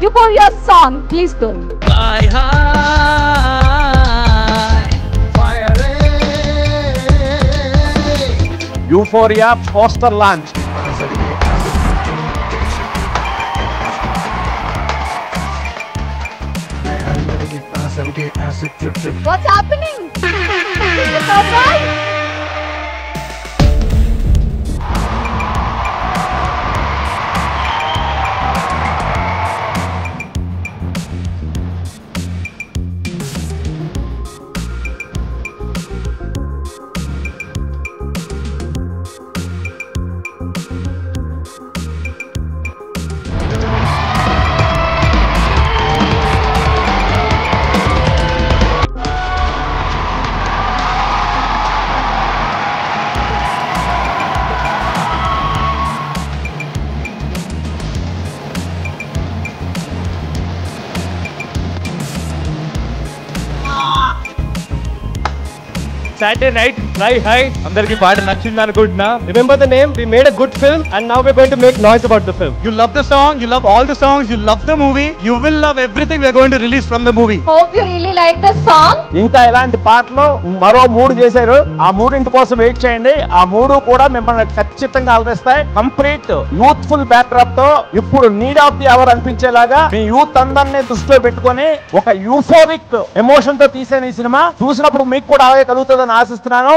Euphoria song, please go. Fly high, fire Euphoria poster launch. What's happening? Is it alright? Saturday night, fly high. అందరికి పాట నచ్చింది అనుకుంటున్నా. Remember the name? We made a good film and now we're going to make noise about the film. You love the song, you love all the songs, you love the movie, you will love everything we are going to release from the movie. Hope you really like the song. ఇంకా ఇలాంటి పాటలు మరో 3 చేశారు. ఆ 3 కోసం wait చేయండి. ఆ 3 కూడా మిమ్మల్ని ఖచ్చితంగా అలరిస్తాయి. కంప్లీట్ యూత్ఫుల్ బ్యాక్డ్రాప్ తో ఇప్పుడు నీడ్ ఆఫ్ ది అవర్ అనిపించేలాగా మీ యూత్ అందరినీ దృష్టిలో పెట్టుకొని ఒక యూఫోరిక్ ఎమోషన్ తో తీసిన ఈ సినిమా చూసినప్పుడు మీకు కూడా అలాగే కలుగుతుందని ఆశిస్తున్నాను.